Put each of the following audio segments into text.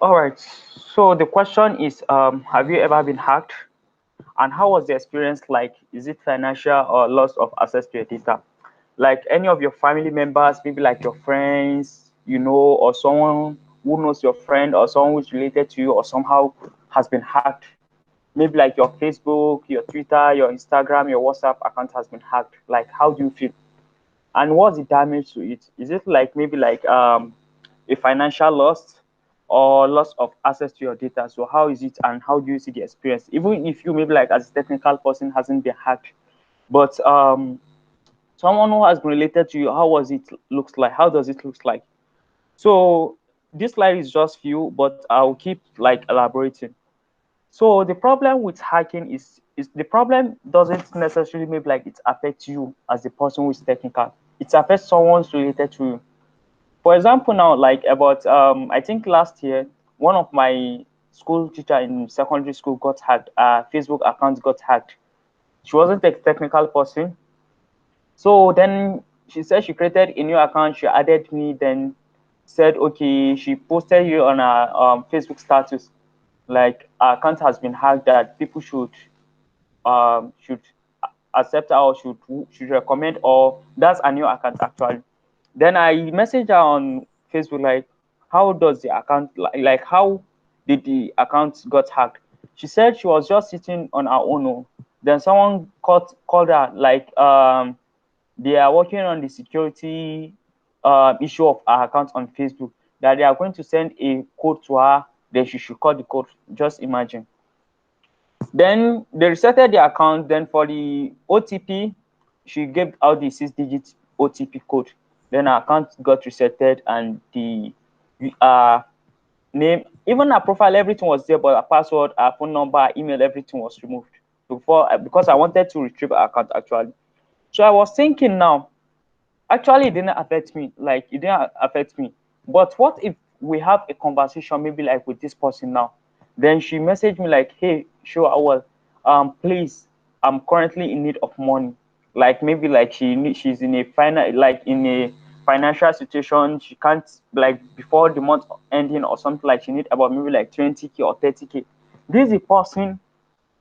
All right. So the question is, have you ever been hacked? And how was the experience like? Is it financial or loss of access to your data? Like any of your family members, maybe like your friends, or someone who knows your friend or someone who's related to you or somehow has been hacked. Maybe like your Facebook, your Twitter, your Instagram, your WhatsApp account has been hacked. Like, how do you feel? And what's the damage to it? Is it like maybe like a financial loss or loss of access to your data? So how is it and how do you see the experience? Even if you maybe like as a technical person hasn't been hacked, but someone who has been related to you, how was it looks like? How does it look like? So this slide is just few, but I'll keep like elaborating. So the problem with hacking is the problem doesn't necessarily maybe like it affects you as the person who is technical. It affects someone related to you. For example, now like about I think last year, one of my school teacher in secondary school got hacked. Facebook account got hacked. She wasn't a technical person, so then she said she created a new account. She added me, then said okay. She posted you on her Facebook status like our account has been hacked. That people should accept her or should recommend, or that's a new account actually. Then I messaged her on Facebook like, how does the account like how did the account got hacked? She said she was just sitting on her own. Oh. Then someone called her like they are working on the security issue of her account on Facebook, that they are going to send a code to her. Then she should call the code. Just imagine. Then they resetted the account. Then for the OTP, she gave out the 6-digit OTP code. Then her account got resetted and the uh, name, even her profile, everything was there, but her password, her phone number, her email, everything was removed before because I wanted to retrieve her account actually. So I was thinking now, actually, it didn't affect me. Like it didn't affect me. But what if we have a conversation, maybe like with this person now? Then she messaged me like, "Hey, sure, Awwal, please, I'm currently in need of money. Like maybe like she's in a financial situation. She can't like before the month ending or something like she need about maybe like 20K or 30K. This is a person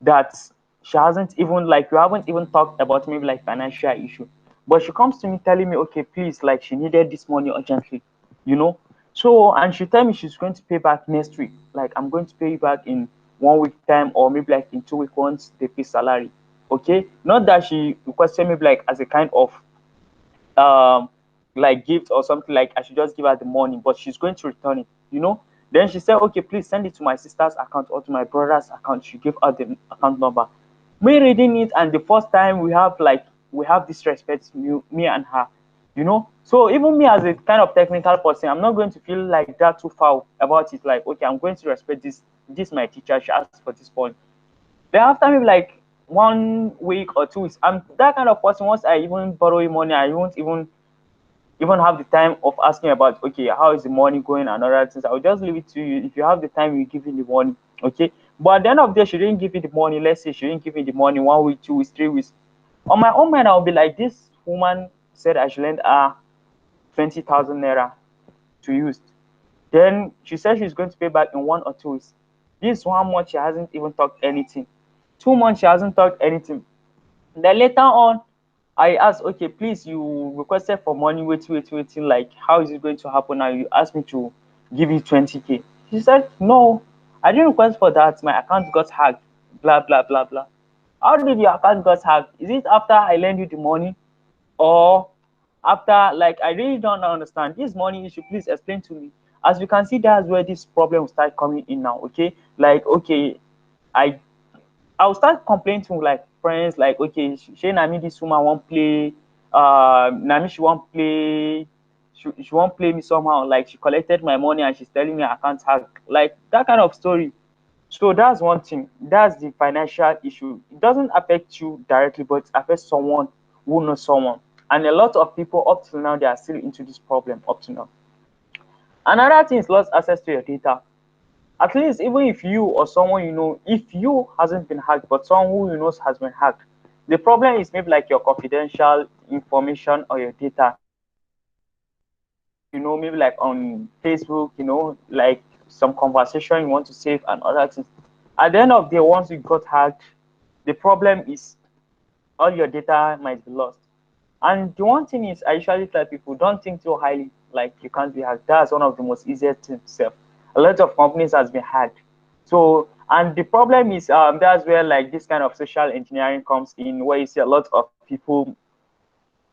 that she hasn't even like we haven't even talked about maybe like financial issue, but she comes to me telling me okay please like she needed this money urgently, you know so and she tell me she's going to pay back next week, like I'm going to pay you back in 1 week time or maybe like in 2 weeks once they pay salary. Okay, not that she requested maybe like as a kind of um like gift or something, like I should just give her the money, but she's going to return it. Then she said, okay, please send it to my sister's account or to my brother's account. She gave her the account number. Me reading it, and the first time we have disrespect, me and her. So even me as a kind of technical person, I'm not going to feel like that too foul about it. Like, okay, I'm going to respect this my teacher. She asked for this point. Then after maybe like 1 week or 2 weeks, I'm that kind of person. Once I even borrow you money, I won't even have the time of asking about okay how is the money going and other things. I'll just leave it to you. If you have the time, you give me the money. Okay. But at the end of the day, she didn't give me the money. Let's say she didn't give me the money 1 week, 2 weeks, 3 weeks. On my own mind, I'll be like, this woman said I should lend her 20,000 naira to use. Then she said she's going to pay back in 1 or 2 weeks. This 1 month she hasn't even talked anything. 2 months she hasn't talked anything. Then later on, I asked, okay, please, you requested for money, waiting. Like, how is it going to happen now? You asked me to give you 20K. She said, no, I didn't request for that. My account got hacked, blah, blah, blah, blah. How did your account got hacked? Is it after I lend you the money or after, like, I really don't understand. This money issue, please explain to me. As you can see, that's where this problem will start coming in now, okay? Like, okay, I I'll start complaining to like friends, like, okay, she na me this woman won't play, na me she won't play, she won't play me somehow. Like she collected my money and she's telling me I can't hack, like that kind of story. So that's one thing. That's the financial issue. It doesn't affect you directly, but it affects someone who knows someone. And a lot of people up till now they are still into this problem up to now. Another thing is lost access to your data. At least even if you or someone if you hasn't been hacked, but someone who has been hacked, the problem is maybe like your confidential information or your data. Maybe like on Facebook, like some conversation you want to save and other things. At the end of the day, once you got hacked, the problem is all your data might be lost. And the one thing is, I usually tell people, don't think too highly, like you can't be hacked. That's one of the most easiest things. Self. A lot of companies has been hacked. So, and the problem is, that's where like this kind of social engineering comes in, where you see a lot of people,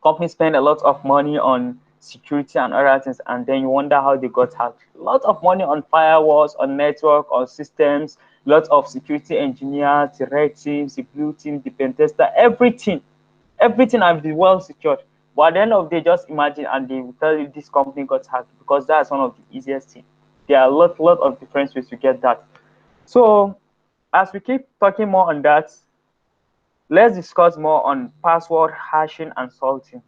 companies spend a lot of money on security and other things, and then you wonder how they got hacked. A lot of money on firewalls, on network, on systems, lots of security engineers, the red team, the blue team, the pen tester, everything has been well secured. But at the end of the day, just imagine, and they will tell you this company got hacked, because that's one of the easiest things. There are lot of different ways to get that. So as we keep talking more on that, let's discuss more on password hashing and salting.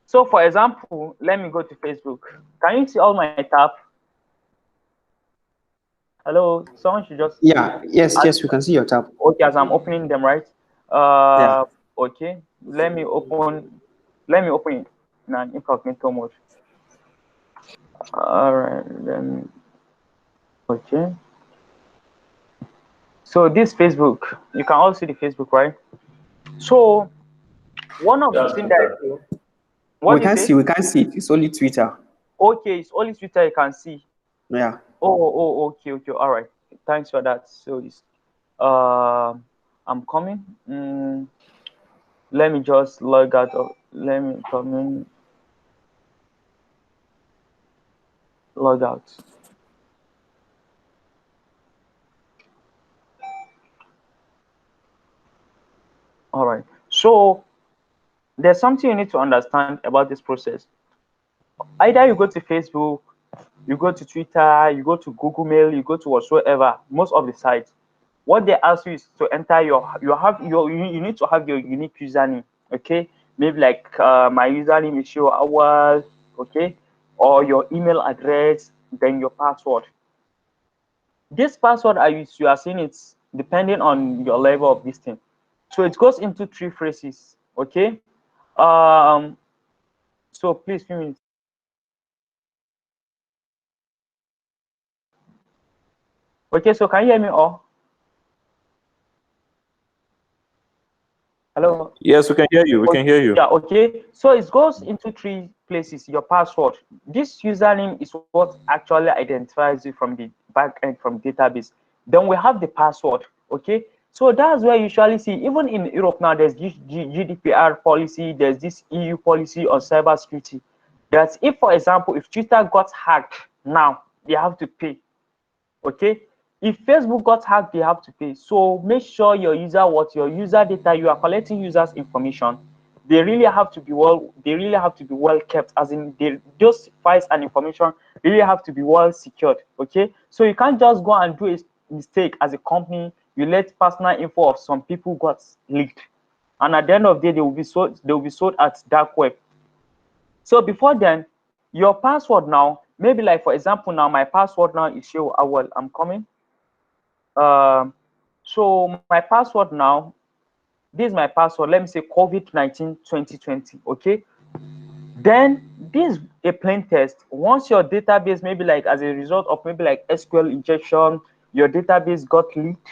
So for example, let me go to Facebook. Can you see all my tab? Hello, someone should just, Yeah, yes, as, yes, we can see your tab. okay, as I'm opening them, right? Yeah. Okay, let me open it in an incognito mode. All right, then, okay. So this Facebook, you can all see the Facebook, right? So one of the Yes, things we that, can. what do you say? We can't see it. It's only Twitter. Okay, it's only Twitter you can see. Yeah. Okay, all right. Thanks for that. So it's, I'm coming. Let me just log out of. Let me come in. Log out. All right. So there's something you need to understand about this process. Either you go to Facebook, you go to Twitter, you go to Google Mail, you go to whatsoever. Most of the sites, what they ask you is to enter you need to have your unique username. Okay, maybe like my username is Shehu Awwal. Okay, or your email address, then your password. This password you are seeing, it's depending on your level of this thing. So it goes into three phrases. Okay. Um. So please, few minutes. Okay. So can you hear me all? Hello. Yes, we can hear you. We can hear you. Yeah, okay. So it goes into three places. Your password. This username is what actually identifies you from the back end, from database. Then we have the password. Okay. So that's where you usually see, even in Europe now, there's this GDPR policy, there's this EU policy on cybersecurity. That if, for example, if Twitter got hacked now, they have to pay. Okay, if Facebook got hacked, they have to pay. So make sure your user data, you are collecting users information, they really have to be well kept, as in those files and information really have to be well secured. Okay, so you can't just go and do a mistake as a company, you let personal info of some people got leaked, and at the end of the day they will be sold at dark web. So before then, your password now, maybe like for example, now my password now is Shehu Awal. I'm coming. Um, so my password now, this is my password. Let me say COVID-19 2020. Okay. Then this a plain test. Once your database, maybe like as a result of maybe like SQL injection, your database got leaked.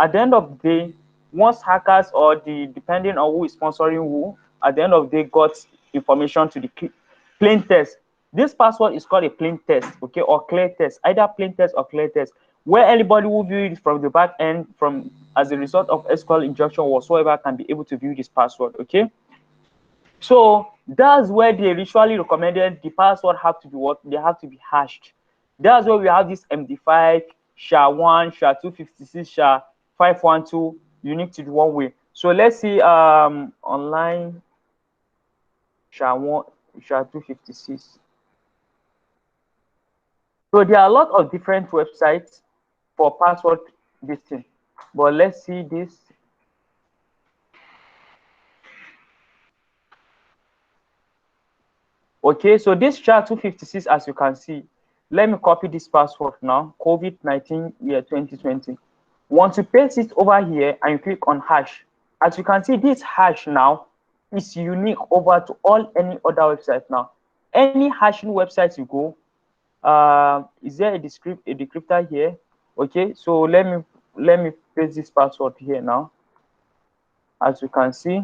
At the end of the day, once hackers or the depending on who is sponsoring who, at the end of the day got information to the plain test. This password is called a plain test, okay, or clear test, either plain test or clear test, where anybody who view it from the back end, from as a result of SQL injection whatsoever, can be able to view this password. Okay. So that's where they usually recommended the password have to be what? They have to be hashed. That's where we have this MD5, SHA-1, SHA-256, SHA-512, unique to the one way. So let's see online SHA-1, SHA-256. So there are a lot of different websites for password this thing. But let's see this. Okay, so this SHA-256, as you can see, let me copy this password now, COVID-19 year 2020. Once you paste it over here and you click on hash, as you can see, this hash now is unique over to all any other website now. Any hashing website you go, Is there a decryptor here? Okay, so let me paste this password here now. As you can see,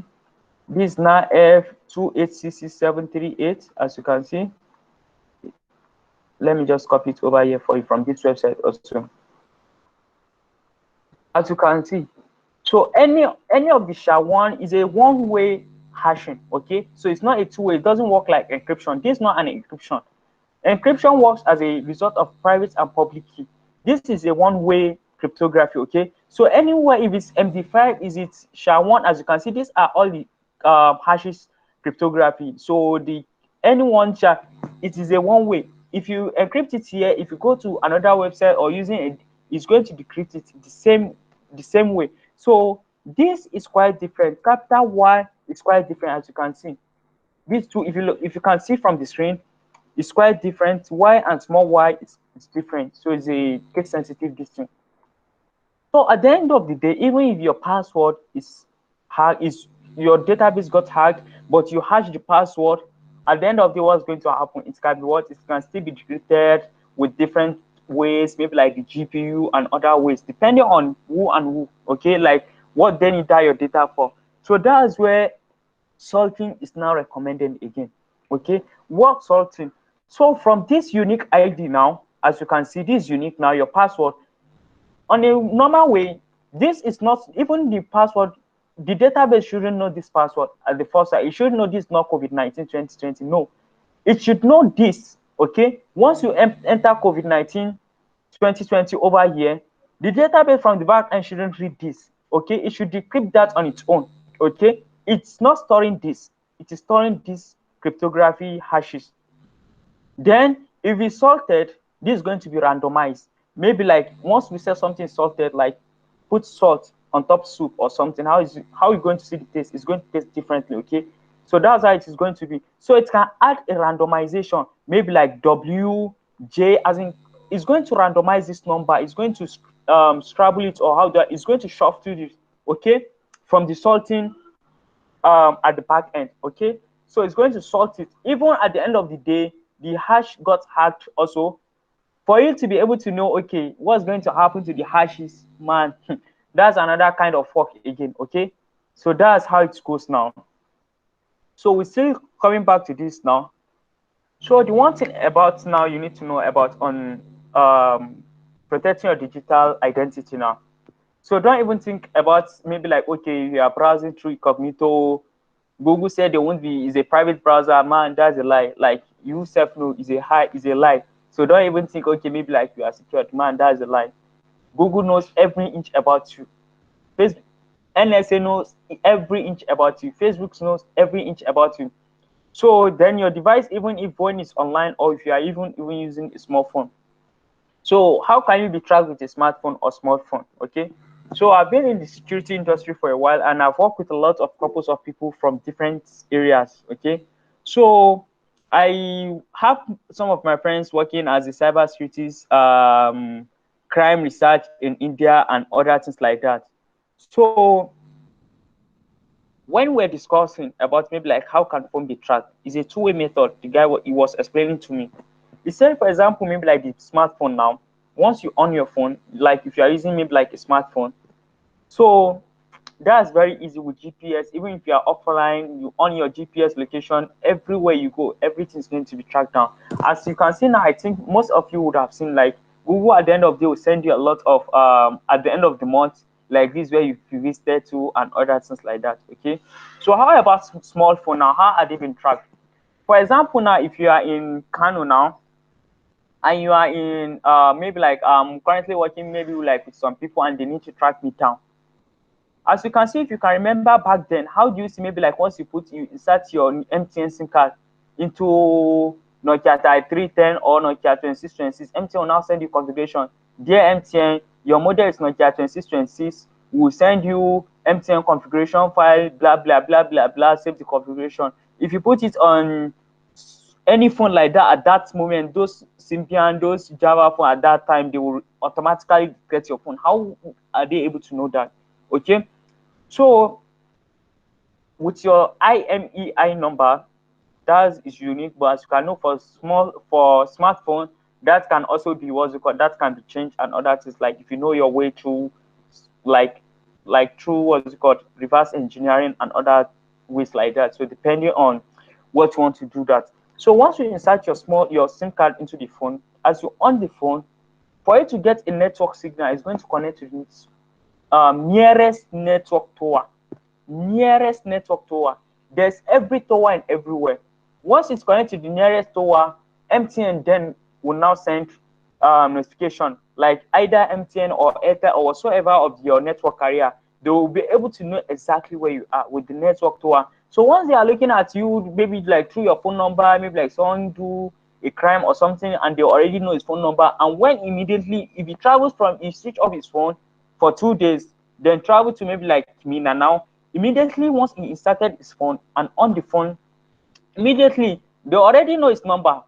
this is now F2866738. As you can see, let me just copy it over here for you from this website also. As you can see, so any of the SHA-1 is a one-way hashing. Okay, so it's not a two-way. It doesn't work like encryption. This is not an encryption. Encryption works as a result of private and public key. This is a one-way cryptography. Okay, so anywhere, if it's MD5, is it SHA-1? As you can see, these are all the hashes cryptography. So the anyone SHA, it is a one-way. If you encrypt it here, if you go to another website or using it, it's going to decrypt it the same way. So this is quite different. Capital Y is quite different, as you can see. These two, if you can see from the screen, it's quite different. Y and small y is different. So it's a case sensitive distance. So at the end of the day, even if your password is hacked, is your database got hacked, but you hash the password, at the end of the day, what's going to happen? It can be what? It can still be decrypted with different ways, maybe like the GPU and other ways, depending on who and who. Okay, like what they need that your data for. So that's where salting is now recommended again. Okay, what salting? So from this unique ID now, as you can see, this unique now, your password on a normal way, this is not even the password. The database shouldn't know this password at the first side. It should know this not COVID-19 2020. No, it should know this. Okay, once you enter COVID-19 2020 over here, the database from the back end shouldn't read this. Okay, it should decrypt that on its own. Okay, it's not storing this, it is storing this cryptography hashes. Then if it's salted, this is going to be randomized. Maybe like once we say something salted, like put salt on top soup or something, how are you going to see the taste? It's going to taste differently. Okay, so that's how it is going to be. So it can add a randomization, maybe like WJ, as in it's going to randomize this number. It's going to scrabble it, or how that it's going to shuffle it. Okay, from the salting at the back end. Okay, so it's going to sort it. Even at the end of the day, the hash got hacked also. For you to be able to know, okay, what's going to happen to the hashes, man, that's another kind of work again. Okay, so that's how it goes now. So we're still coming back to this now. So the one thing about now you need to know about on protecting your digital identity now. So don't even think about maybe like, okay, you are browsing through incognito. Google said they won't be, is a private browser. Man, that's a lie. Like you self know is a lie. So don't even think, okay, maybe like you are secured. Man, that's a lie. Google knows every inch about you. Facebook, NSA knows every inch about you. Facebook knows every inch about you. So then your device, even if one is online or if you are even using a smartphone. So how can you be tracked with a smartphone or smartphone? Okay. So I've been in the security industry for a while and I've worked with a lot of couples of people from different areas. Okay. So I have some of my friends working as a cybersecurity crime research in India and other things like that. So when we're discussing about maybe like how can phone be tracked, it's a two-way method. The guy he was explaining to me. He said, for example, maybe like the smartphone now, once you on your phone, like if you are using maybe like a smartphone, so that's very easy with GPS. Even if you are offline, you on your GPS location, everywhere you go, everything's going to be tracked down. As you can see now, I think most of you would have seen like Google at the end of the day will send you a lot of at the end of the month, like this where you visited to and other things like that. Okay. So how about small phone now? How are they being tracked? For example, now if you are in Kano now, and you are in maybe like currently working maybe like with some people and they need to track me down. As you can see, if you can remember back then, how do you see maybe like once you insert your MTN SIM card into Nokia 3310 or Nokia 2626, MTN will now send you configuration. Dear MTN, your model is Nokia 2626. We will send you MTN configuration file, blah blah blah blah blah. Save the configuration. If you put it on any phone like that at that moment, those Symbian, those Java phone at that time, they will automatically get your phone. How are they able to know that? Okay, so with your IMEI number, that is unique, but as you can know for smartphone, that can also be what's it called, that can be changed, and other things like if you know your way through like through what's it called, reverse engineering and other ways like that. So depending on what you want to do that. So once you insert your SIM card into the phone, as you on the phone, for it to get a network signal, it's going to connect to its nearest network tower. Nearest network tower. There's every tower in everywhere. Once it's connected to the nearest tower, MTN then will now send notification, like either MTN or Airtel or whatsoever of your network carrier. They will be able to know exactly where you are with the network tower. So once they are looking at you, maybe like through your phone number, maybe like someone do a crime or something, and they already know his phone number. And when immediately, if he travels from, he switch off his phone for 2 days, then travel to maybe like Mina now, immediately once he inserted his phone and on the phone, immediately they already know his number.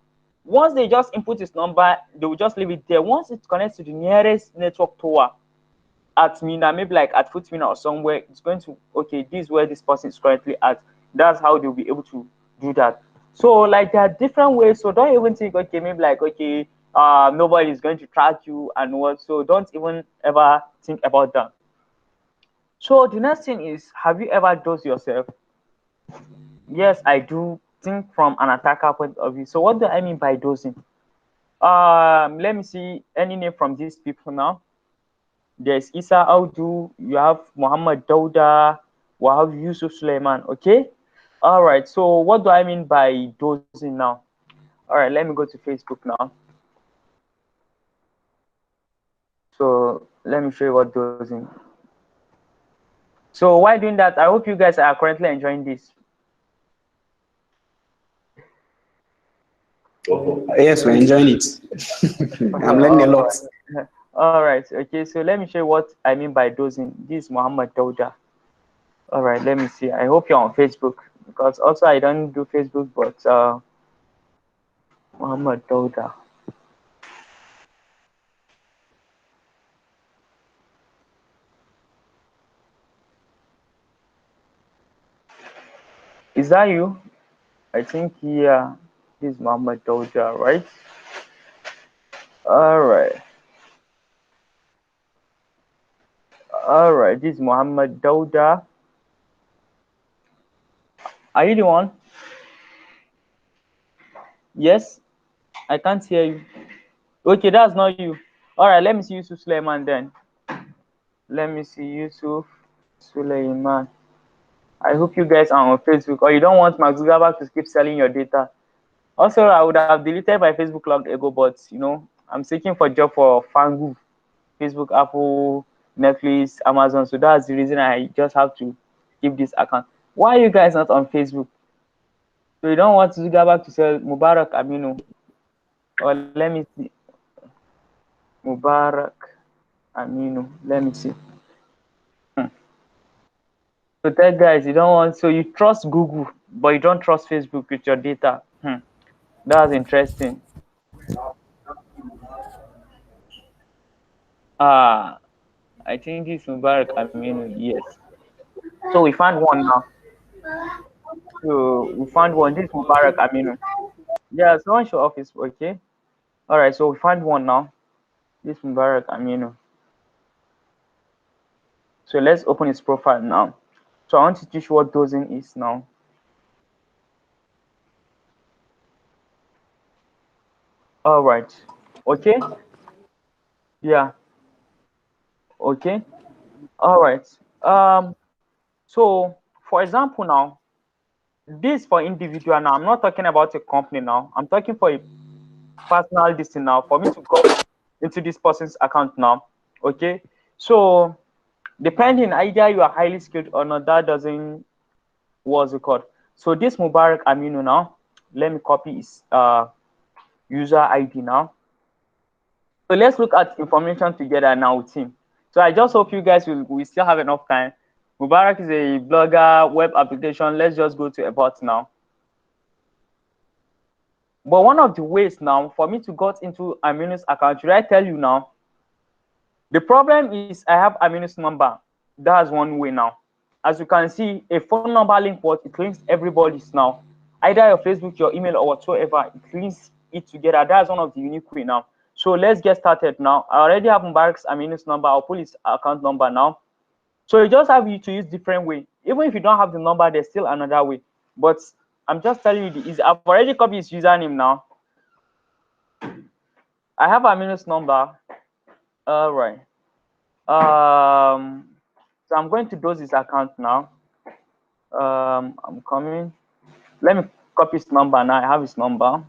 Once they just input his number, they will just leave it there. Once it connects to the nearest network tower at Mina, maybe like at Foot Mina or somewhere, it's going to, okay, this is where this person is currently at. That's how they'll be able to do that. So like there are different ways. So don't even think, okay, maybe like, okay, nobody is going to track you and what. So don't even ever think about that. So the next thing is, have you ever dosed yourself? Yes, I do think from an attacker point of view. So what do I mean by dosing? Let me see any name from these people now. There's Isa Audu, you have Muhammad Dauda, we have Yusuf Suleiman. Okay. All right. So what do I mean by dosing now? All right, let me go to Facebook now. So let me show you what dosing. So while doing that, I hope you guys are currently enjoying this. Yes, we're enjoying it. I'm learning a lot. All right. Okay. So let me show you what I mean by dosing. This is Muhammad Dauda. All right. Let me see. I hope you're on Facebook, because also I don't do Facebook, but Muhammad Dauda. Is that you? I think, yeah. This is Muhammad Dauda, right? All right. All right. This is Muhammad Dauda. Are you the one? Yes. I can't hear you. Okay, that's not you. All right. Let me see Yusuf Suleiman then. Let me see Yusuf Suleiman. I hope you guys are on Facebook, or you don't want Mark Zuckerberg to keep selling your data. Also, I would have deleted my Facebook long ago, but I'm seeking for job for Fangu, Facebook, Apple, Netflix, Amazon. So that's the reason I just have to keep this account. Why are you guys not on Facebook? So you don't want Zuckerberg to sell Mubarak Aminu? Or let me see, Mubarak Aminu. Let me see. So that guys, you don't want. So you trust Google, but you don't trust Facebook with your data. That's interesting. Ah, I think this Mubarak Aminu. Yes. So we found one now. So we found one. This Mubarak Aminu. Yeah, so on your office, okay. All right, so we found one now. This Mubarak Aminu. So let's open his profile now. So I want to teach what dosing is now. All right. Okay. Yeah. Okay. All right. So for example now, this for individual now. I'm not talking about a company now. I'm talking for a personal distance now. For me to go into this person's account now. Okay. So depending, either you are highly skilled or not, that doesn't, what's it called. So this Mubarak Aminu now, let me copy his user ID now. So let's look at information together now with him. So I just hope you guys will still have enough time. Mubarak is a blogger, web application. Let's just go to about now. But one of the ways now for me to got into Aminu's account, should I tell you now? The problem is I have Aminu's number. That's one way now. As you can see, a phone number link, what it links everybody's now. Either your Facebook, your email, or whatsoever, it links it together. That's one of the unique way now. So let's get started now. I already have Mubarak's Aminu's number. I'll put his account number now. So you just have you to use different way. Even if you don't have the number, there's still another way. But I'm just telling you the easy. I've already copied his username now. I have Aminu's number. All right. So I'm going to dose his account now. I'm coming. Let me copy his number now. I have his number.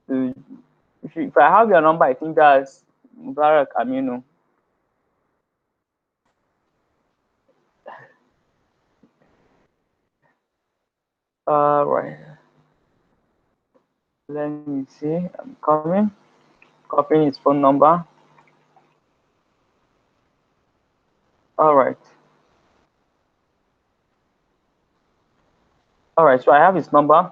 So if I have your number, I think that's Mubarak Aminu. All right. Let me see. I'm coming. Copying his phone number. All right. All right. So I have his number.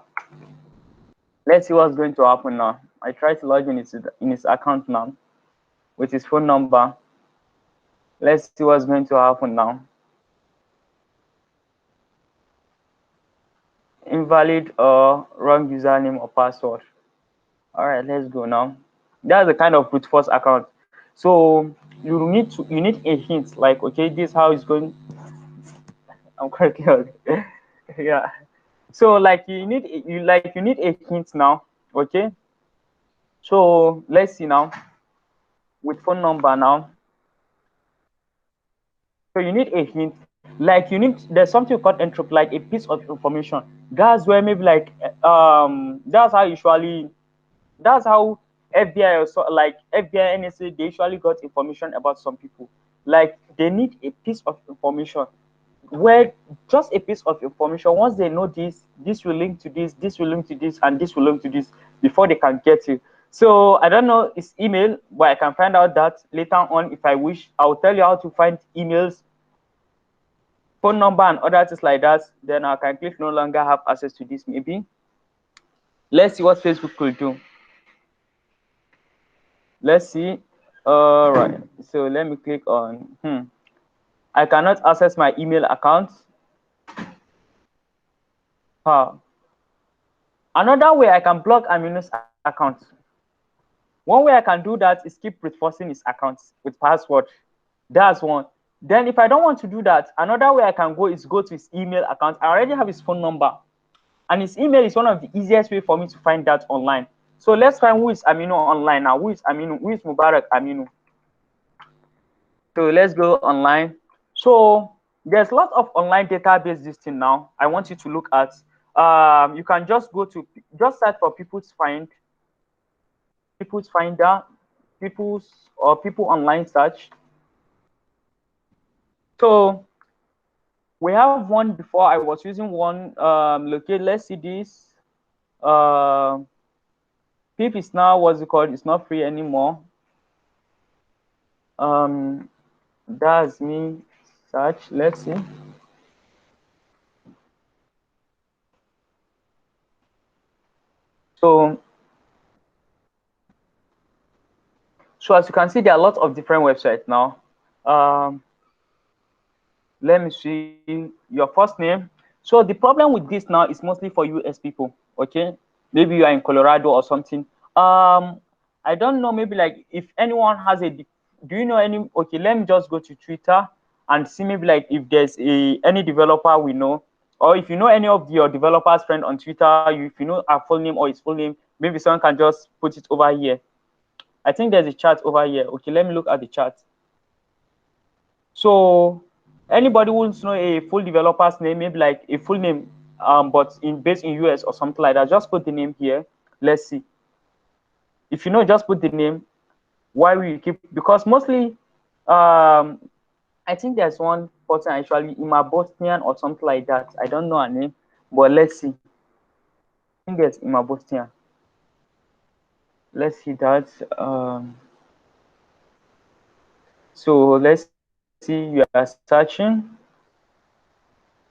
Let's see what's going to happen now. I try to log in his account now with his phone number. Let's see what's going to happen now. Invalid or wrong username or password. All right, let's go now. That's a kind of brute force account. So you need a hint like, okay, this is how it's going. I'm quite clear. Yeah. So like you need a hint now. Okay. So let's see now with phone number now. So you need a hint. Like there's something called entropy, like a piece of information. That's where maybe like that's how usually that's how FBI or so, like FBI NSA, they usually got information about some people. Like they need a piece of information where just a piece of information. Once they know this will link to this will link to this, and this will link to this before they can get you. So I don't know his email, but I can find out that later on if I wish. I'll tell you how to find emails, phone number, and other things like that. Then I can click no longer have access to this maybe. Let's see what Facebook could do. Let's see. All right. So let me click on. I cannot access my email account. Another way I can block Aminu's account. One way I can do that is keep reinforcing his account with password. That's one. Then if I don't want to do that, another way I can go is go to his email account. I already have his phone number. And his email is one of the easiest way for me to find that online. So let's find who is Aminu online now. Who is Aminu? Who is Mubarak Aminu? So let's go online. So there's lots of online database this thing now. I want you to look at. You can just go to search for people's finder, people online search. So we have one before. I was using one. Locate. Let's see this. PIP is now what's it called? It's not free anymore. That's me search. Let's see. So as you can see, there are lots of different websites now. Let me see your first name. So the problem with this now is mostly for US people. Okay, maybe you are in Colorado or something. I don't know. Maybe like if anyone has a, do you know any? Okay, let me just go to Twitter and see maybe like if there's any developer we know, or if you know any of your developers friend on Twitter, if you know our full name or his full name, maybe someone can just put it over here. I think there's a chat over here. Okay, let me look at the chat. So anybody who know a full developer's name, maybe like a full name, but based in US or something like that, just put the name here. Let's see. If you know, just put the name. Why we keep, because mostly, I think there's one person actually Ima Bosnian or something like that. I don't know her name, but let's see. I think there's Ima Bosnian. Let's see that. So let's see. You are searching.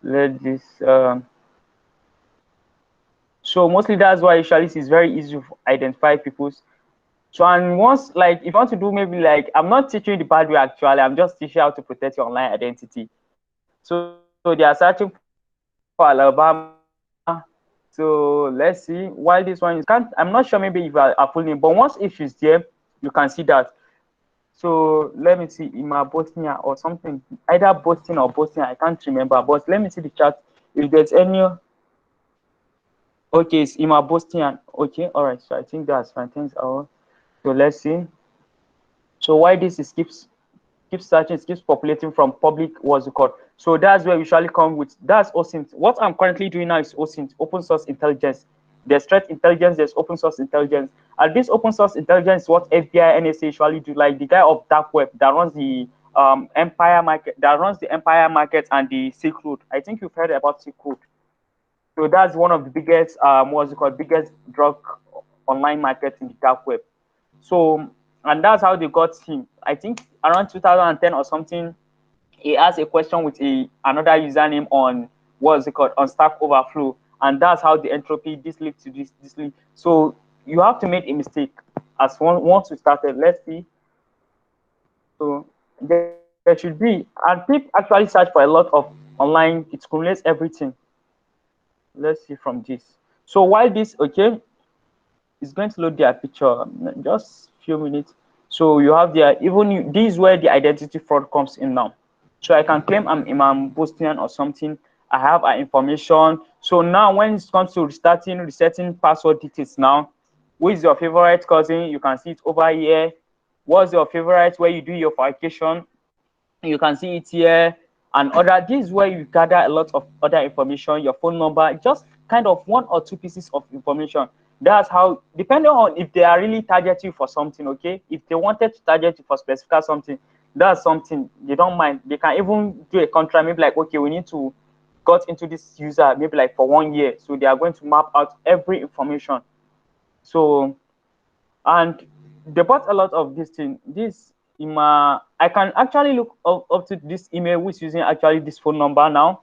Let this. So mostly that's why usually it's very easy to identify people's. So and once like if you want to do maybe like I'm not teaching you the bad way actually, I'm just teaching how to protect your online identity. So they are searching for Alabama. So let's see. While this one is can't, I'm not sure maybe if I full name, but once if she's there, you can see that. So let me see, Ima Bosnia or something, either Boston or Bosnia. I can't remember, but let me see the chat if there's any. Okay, it's Ima Bosnian. Okay, all right. So I think that's fine. Thanks. So let's see. So why this is keeps searching, it keeps populating from public, what's it called? So that's where we usually come with, that's OSINT. What I'm currently doing now is OSINT, open source intelligence. There's threat intelligence, there's open source intelligence. And this open source intelligence is what FBI, NSA usually do. Like the guy of dark web that runs the Empire market, that runs the Empire market and the Silk Road. I think you've heard about Silk Road. So that's one of the biggest, what's it called, biggest drug online market in the dark web. So, and that's how they got him. I think around 2010 or something, he asked a question with another username on what's it called on Stack Overflow, and that's how the entropy this leads to this lead. So you have to make a mistake as once you started. Let's see. So there should be, and people actually search for a lot of online. It cumulates everything. Let's see from this. So while this, okay, it's going to load their picture. Just few minutes. So you have their even you, this is where the identity fraud comes in now. So I can claim I'm Imam Bosnian or something. I have our information. So now when it comes to restarting, resetting password details now, who is your favorite cousin? You can see it over here. What's your favorite where you do your verification? You can see it here. And other, this is where you gather a lot of other information, your phone number, just kind of one or two pieces of information. That's how, depending on if they are really target you for something, okay? If they wanted to target you for specific something, that's something they don't mind. They can even do a contract, maybe like, okay, we need to got into this user maybe like for 1 year. So they are going to map out every information. So, and they bought a lot of this thing. This email, I can actually look up to this email which is using actually this phone number now.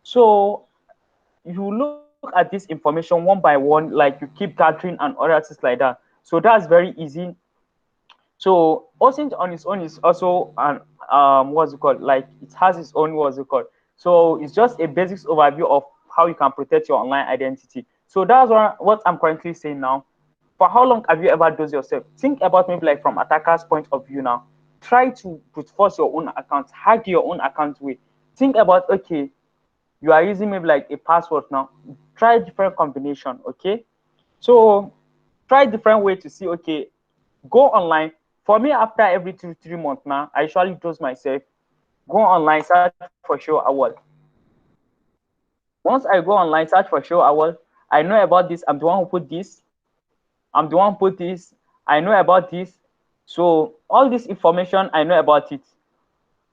So you look at this information one by one, like you keep gathering and other things like that. So that's very easy. So OSINT on its own is also an what's it called? Like it has its own what's it called? So it's just a basics overview of how you can protect your online identity. So that's what I'm currently saying now. For how long have you ever done yourself? Think about maybe like from attacker's point of view now. Try to brute force your own account, hack your own account way. Think about okay, you are using maybe like a password now. Try different combination, okay? So try different way to see okay, go online. For me, after every 2 3 months now, I usually dose myself. Go online, search for Shehu Awwal. Once I go online, search for Shehu Awwal, I know about this. I'm the one who put this. I'm the one who put this. I know about this. So all this information, I know about it.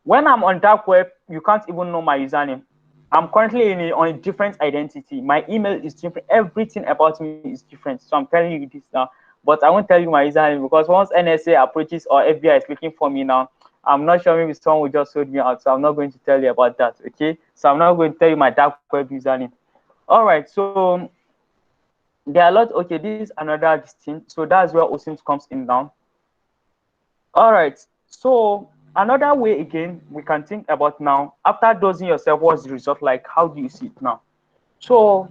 When I'm on dark web, you can't even know my username. I'm currently on a different identity. My email is different. Everything about me is different. So I'm telling you this now. But I won't tell you my username because once NSA approaches or FBI is looking for me now, I'm not sure maybe someone will just hold me out. So I'm not going to tell you about that. Okay. So I'm not going to tell you my dark web username. All right. So there are a lot. Okay. This is another distinct. So that's where OSINT comes in now. All right. So another way again we can think about now after dosing yourself, what's the result like? How do you see it now? So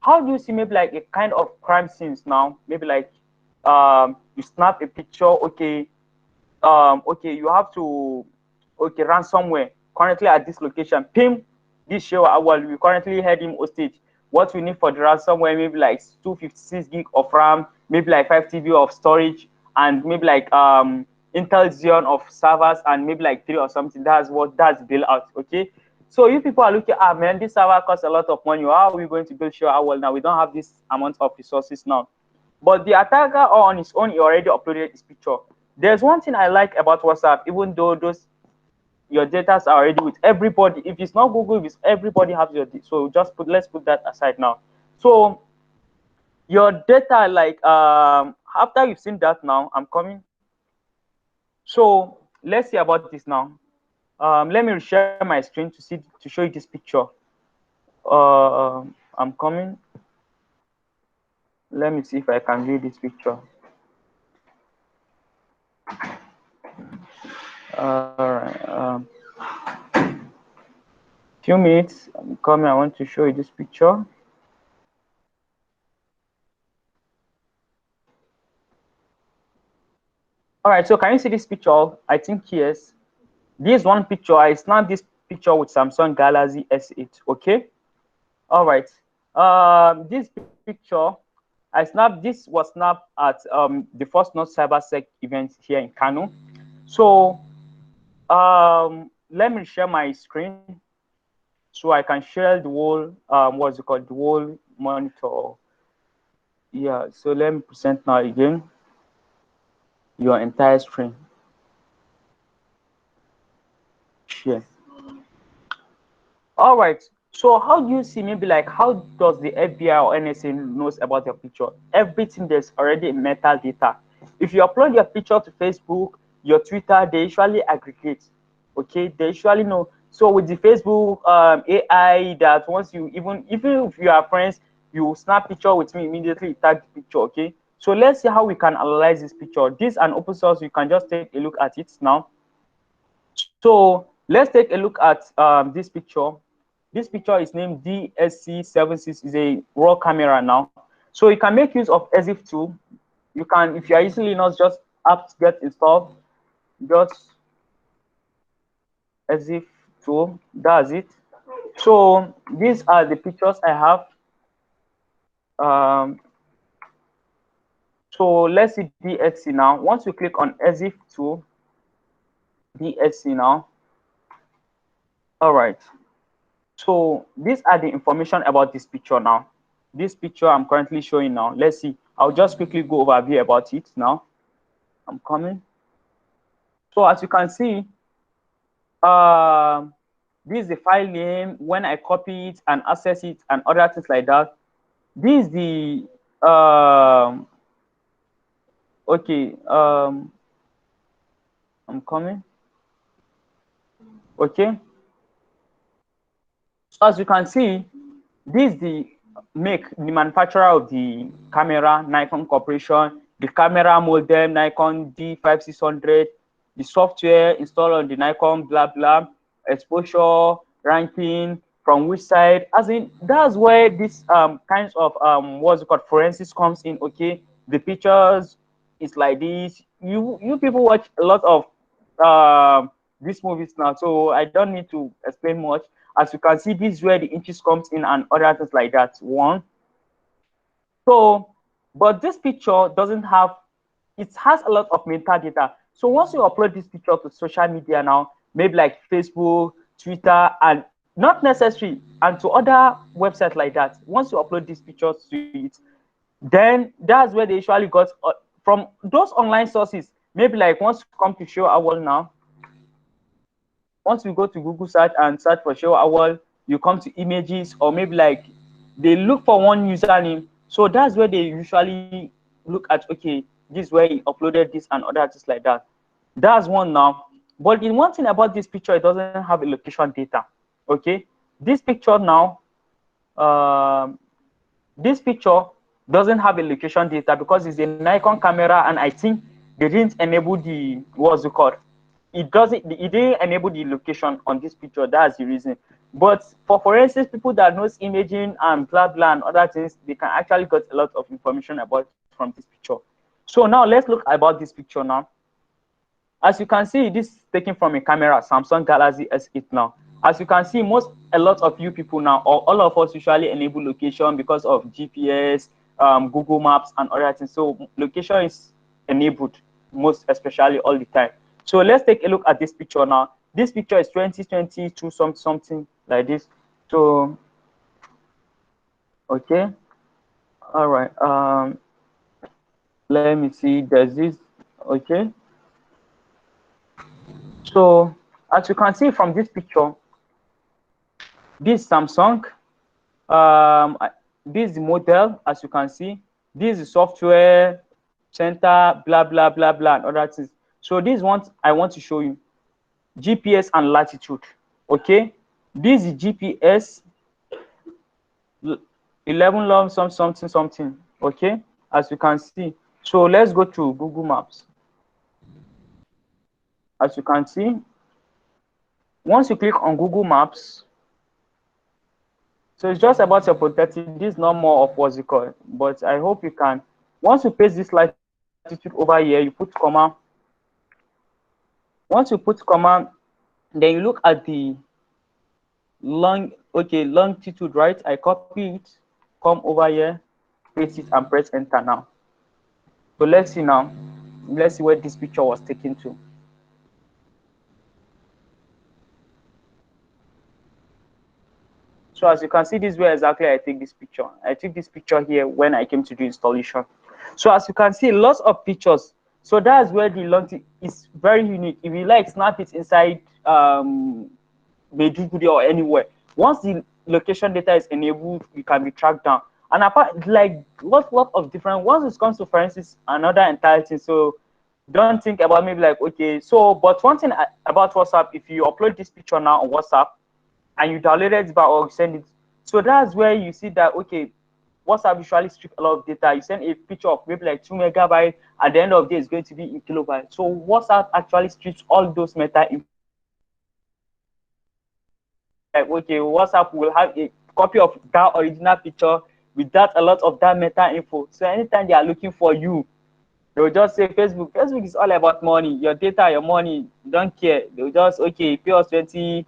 how do you see maybe like a kind of crime scenes now? Maybe like you snap a picture, okay, okay, you have to okay run somewhere currently at this location. Pim this show Awwal, we currently had him hostage. What we need for the ransomware, maybe like 256 gig of RAM, maybe like 5 TB of storage, and maybe like Intel Xeon of servers, and maybe like 3 or something. That's built out. Okay. So you people are looking, ah man, this server costs a lot of money. How are we going to build show Awwal now? We don't have this amount of resources now. But the attacker on his own, he already uploaded his picture. There's one thing I like about WhatsApp, even though those your data are already with everybody. If it's not Google, if it's everybody has your data. So just let's put that aside now. So your data, like after you've seen that now, I'm coming. So let's see about this now. Let me share my screen to show you this picture. I'm coming. Let me see if I can view this picture. All right. Few minutes. I'm coming. I want to show you this picture. All right, so can you see this picture? I think yes. This one picture, I snapped this picture with Samsung Galaxy S8. Okay. All right. This picture, I snapped. This was snapped at the first North CyberSec event here in Kano. So let me share my screen so I can share the whole what's it called, the whole monitor. Yeah. So let me present now again your entire screen. Share. All right. So how do you see, maybe like how does the FBI or NSA knows about your picture? Everything, there's already metadata. If you upload your picture to Facebook, your Twitter, they usually aggregate. Okay, they usually know. So with the Facebook AI, that once you even if you are friends, you snap picture with me immediately, tag the picture. Okay. So let's see how we can analyze this picture. This is an open source. You can just take a look at it now. So let's take a look at this picture. This picture is named DSC76, is a raw camera now. So you can make use of EXIF tool. You can, if you are using Linux, just apt get installed, just EXIF tool, that's it. So these are the pictures I have. Um, so let's see DXC now. Once you click on EXIF tool, DXC now. All right. So these are the information about this picture now. This picture I'm currently showing now. Let's see. I'll just quickly go over here about it now. I'm coming. So as you can see, um, this is the file name. When I copy it and access it and other things like that, this is the okay. I'm coming. Okay. So as you can see, this is the make, the manufacturer of the camera, Nikon Corporation, the camera modem, Nikon D5600, the software installed on the Nikon, blah, blah, exposure, ranking, from which side. As in, that's where this kinds of what's it called, forensics comes in. Okay, the pictures is like this. You people watch a lot of these movies now, so I don't need to explain much. As you can see, this is where the inches comes in and other things like that. One. So, but this picture doesn't have, it has a lot of metadata. So once you upload this picture to social media now, maybe like Facebook, Twitter, and not necessary, and to other websites like that, once you upload these pictures to it, then that's where they usually got from those online sources. Maybe like once you come to Show Awwal now, once you go to Google search and search for Shehu Awwal, you come to images, or maybe like they look for one username. So that's where they usually look at, okay, this is where he uploaded this and other things like that. That's one now. But the one thing about this picture, it doesn't have a location data. Okay, this picture now, um, this picture doesn't have a location data because it's a Nikon camera, and I think they didn't enable the, what's it called, it didn't enable the location on this picture. That's the reason. But for forensics people that knows imaging and blah blah and other things, they can actually get a lot of information about from this picture. So now let's look about this picture now. As you can see, this is taken from a camera, Samsung Galaxy S8 now. As you can see, a lot of you people now, or all of us usually enable location because of GPS, Google Maps, and other things. So location is enabled, most especially all the time. So let's take a look at this picture now. This picture is 2022 something like this. So okay, all right. Let me see. There's this. Okay. So as you can see from this picture, this Samsung, um, this is the model. As you can see, this is software center, blah blah blah blah, and other things. So this one I want to show you, GPS and latitude. Okay, this is GPS 11 love something something. Okay, as you can see. So let's go to Google Maps. As you can see, once you click on Google Maps, so it's just about your protecting. This is not more of what's it called, but I hope you can. Once you paste this latitude over here, you put comma, Once you put comma, then you look at the longitude, right? I copy it, come over here, paste it, and press enter now. So let's see now. Let's see where this picture was taken to. So as you can see, this is where exactly I take this picture. I took this picture here when I came to do installation. So as you can see, lots of pictures. So that's where the longitude is very unique. If you like, snap it inside Maiduguri or anywhere. Once the location data is enabled, you can be tracked down. And apart, like lot of different. Once it comes to, for instance, another entire thing. So don't think about maybe like, okay. So, but one thing about WhatsApp, if you upload this picture now on WhatsApp and you downloaded it back or you send it, so that's where you see that okay, WhatsApp usually strip a lot of data. You send a picture of maybe like 2 MB. At the end of the day, it's going to be in kilobytes. So WhatsApp actually strips all those meta info. Like okay, WhatsApp will have a copy of that original picture with that a lot of that meta info. So anytime they are looking for you, they will just say Facebook. Facebook is all about money, your data, your money. Don't care. They will just okay, pay us 20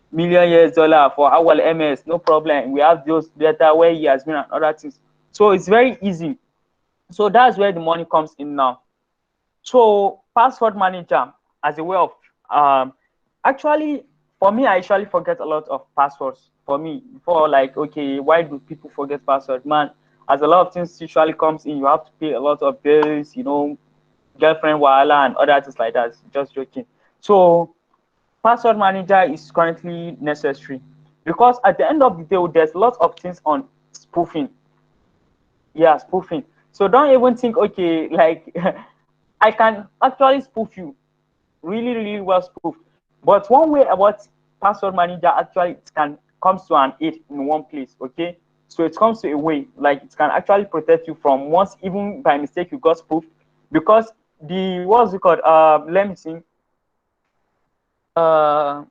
million US dollar for Awwal MS, no problem. We have those data where he has been and other things. So it's very easy. So that's where the money comes in now. So password manager as a way of actually for me, I usually forget a lot of passwords. For me, before like okay, why do people forget password? Man, as a lot of things usually comes in, you have to pay a lot of bills, girlfriend wahala and other things like that. Just joking. So password manager is currently necessary because at the end of the day, there's lots of things on spoofing. Yeah, spoofing. So don't even think okay, like I can actually spoof you really, really well spoofed. But one way about password manager actually it can comes to an aid in one place, okay? So it comes to a way like it can actually protect you from once even by mistake you got spoofed because the what's it called? Let me see. Uh,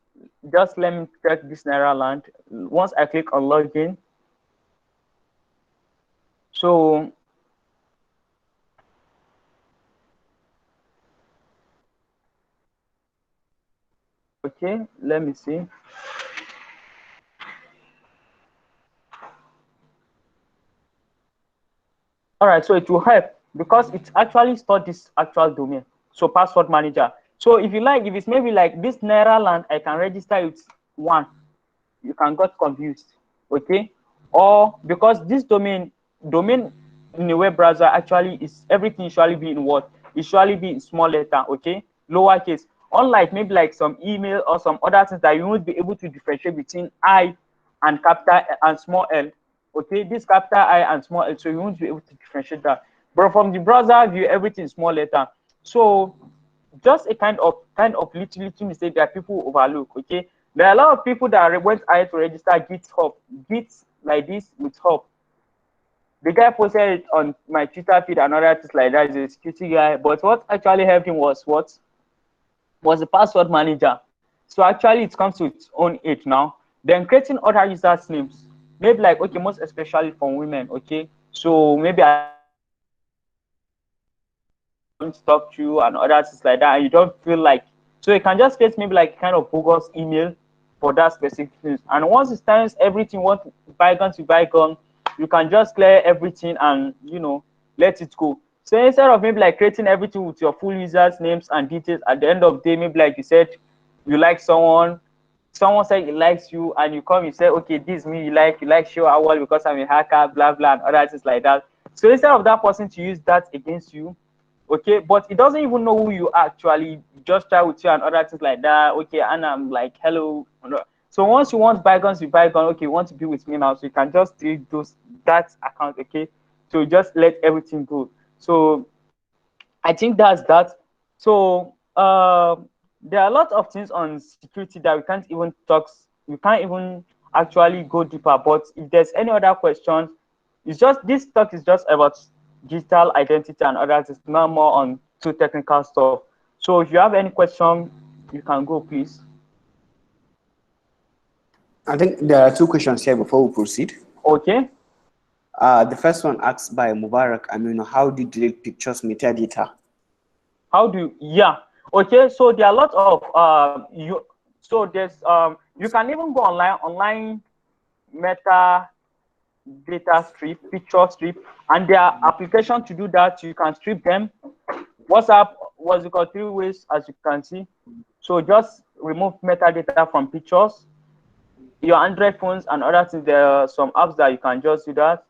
just let me check this Naira land. Once I click on login, so okay, let me see. All right, so it will help because it actually stored this actual domain. So password manager. So if you like, if it's maybe like this Naira land, I can register it one. You can get confused, okay? Or because this domain in a web browser actually is everything usually be in what? Usually be in small letter, okay? Lowercase. Unlike maybe like some email or some other things that you won't be able to differentiate between I and capital and small L. Okay, this capital I and small L, so you won't be able to differentiate that. But from the browser view, everything is small letter. So just a kind of little mistake that people overlook. Okay, there are a lot of people that went ahead to register GitHub, Git like this with Hub. The guy posted it on my Twitter feed and other things like that. He's a security guy, but what actually helped him was the password manager. So actually, it comes to its own age now. Then creating other users names, maybe like okay, most especially for women. Okay, so maybe I want to talk to you and other things like that, and you don't feel like so you can just create maybe like kind of bogus email for that specific things. And once it times everything, what bygone to bygone, you can just clear everything and let it go. So instead of maybe like creating everything with your full users names and details, at the end of the day, maybe like you said, you like someone said he likes you, and you come, you say, okay, this is me, you like Shehu Awwal because I'm a hacker, blah blah, and other things like that. So instead of that person to use that against you, okay, but it doesn't even know who you actually just try with you and other things like that. Okay, and I'm like, hello. So once you want bygones with bygone, okay, you want to be with me now, so you can just delete that account, okay. So just let everything go. So I think that's that. So there are a lot of things on security that we can't even talk. We can't even actually go deeper. But if there's any other questions, it's just this talk is just about digital identity and others. It's not more on too technical stuff. So if you have any question, you can go, please. I think there are two questions here before we proceed. Okay. The first one asked by Mubarak Amino, how do you delete pictures metadata? How do you, yeah. Okay, so there are a lot of so there's you can even go online meta data strip, picture strip, and there are applications to do that. You can strip them. WhatsApp was it called 3 ways, as you can see. So just remove metadata from pictures. Your Android phones and other things, there are some apps that you can just do that.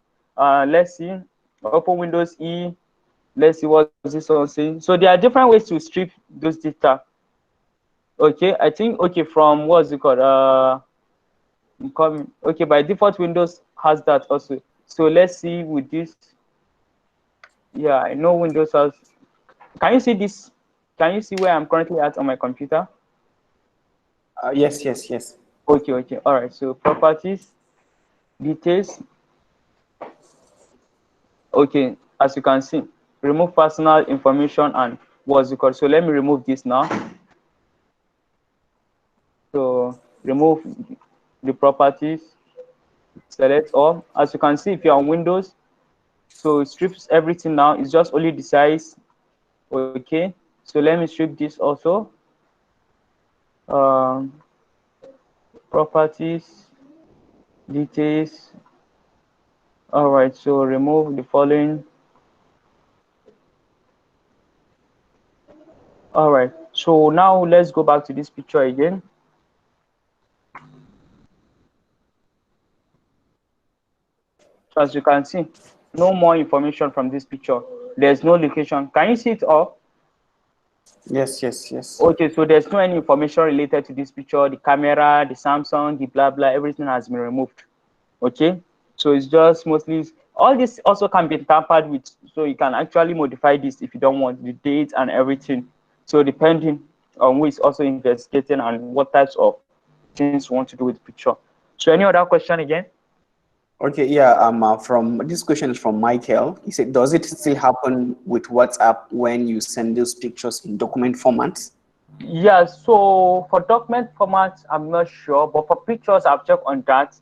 Let's see, open Windows E. Let's see what this one saying. So there are different ways to strip those data. Okay, I think okay from what's it called? I'm coming. Okay, by default Windows has that also. So let's see with this. Yeah, I know Windows has. Can you see this? Can you see where I'm currently at on my computer? Yes, yes, yes. Okay, okay. All right. So properties, details. Okay, as you can see, remove personal information and what's it called. So let me remove this now. So remove the properties, select all. As you can see, if you're on Windows, so it strips everything now. It's just only the size. Okay. So let me strip this also. Um, properties, details. All right. So remove the following. All right. So now let's go back to this picture again. So as you can see, no more information from this picture. There's no location. Can you see it all? Yes, yes, yes. Okay, so there's no any information related to this picture. The camera, the Samsung, the blah blah, everything has been removed. Okay, so it's just mostly all this also can be tampered with. So you can actually modify this if you don't want the date and everything. So depending on who is also investigating and what types of things you want to do with the picture. So any other question again? Okay, yeah. From this question is from Michael. He said, "Does it still happen with WhatsApp when you send those pictures in document format?" Yeah, so for document formats, I'm not sure, but for pictures, I've checked on that.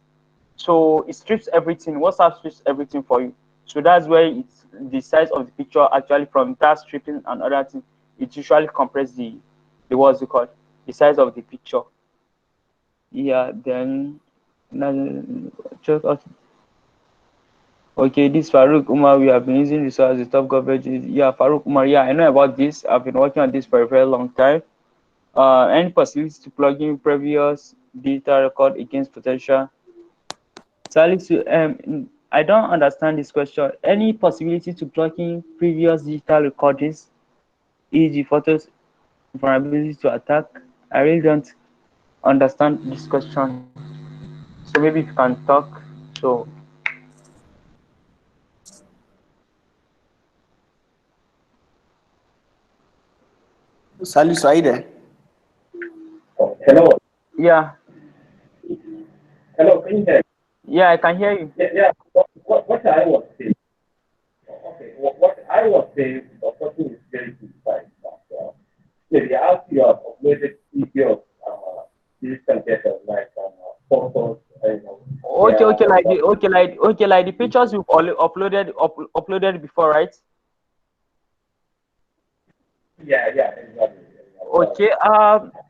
So it strips everything. WhatsApp strips everything for you. So that's where it's the size of the picture actually from that stripping and other things. It usually compress the what's it called the size of the picture. Yeah, then check out. Okay, this Farouk Umar, we have been using this as a top coverage. Yeah, Farouk Umar. Yeah, I know about this. I've been working on this for a very long time. Any possibility to plug in previous data record against potential. Salisu, I don't understand this question. Any possibility to plug in previous digital recordings, e.g., photos, vulnerability to attack? I really don't understand this question. So maybe if you can talk. So Salisu, are you there? yeah, yeah, I can hear you. Okay, okay, like the pictures you've uploaded before, right? Okay.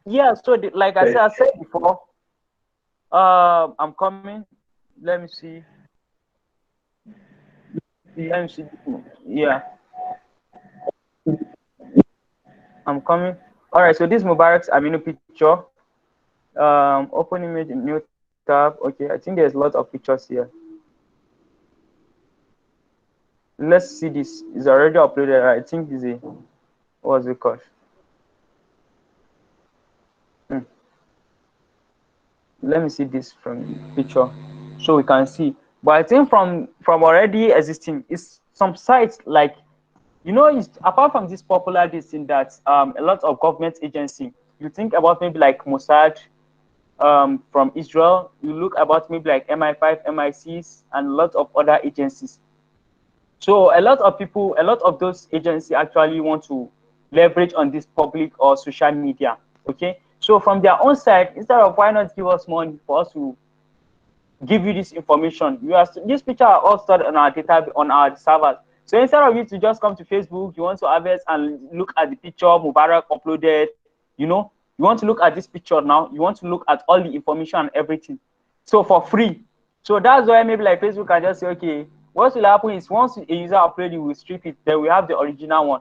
Yeah. So like I said before, I'm coming. Let me see. Let me see. Yeah, I'm coming. All right. So this Mubarak's Aminu picture. Open image in new tab. Okay. I think there's a lot of pictures here. Let's see this. It's already uploaded. I think this is what's it called? Hmm. Let me see this from picture so we can see. But I think from already existing, it's some sites like it's apart from this popular this thing that a lot of government agency. You think about maybe like Mossad from Israel. You look about maybe like MI5, MI6, and a lot of other agencies. So a lot of people, a lot of those agencies actually want to leverage on this public or social media. Okay, so from their own side, instead of why not give us money for us to give you this information, this picture are all stored on our data on our servers. So instead of you to just come to Facebook, you want to harvest and look at the picture Mubarak uploaded, you know, you want to look at this picture now, you want to look at all the information and everything. So for free. So that's why maybe like Facebook can just say, okay, what will happen is once a user upload it, we strip it, then we have the original one.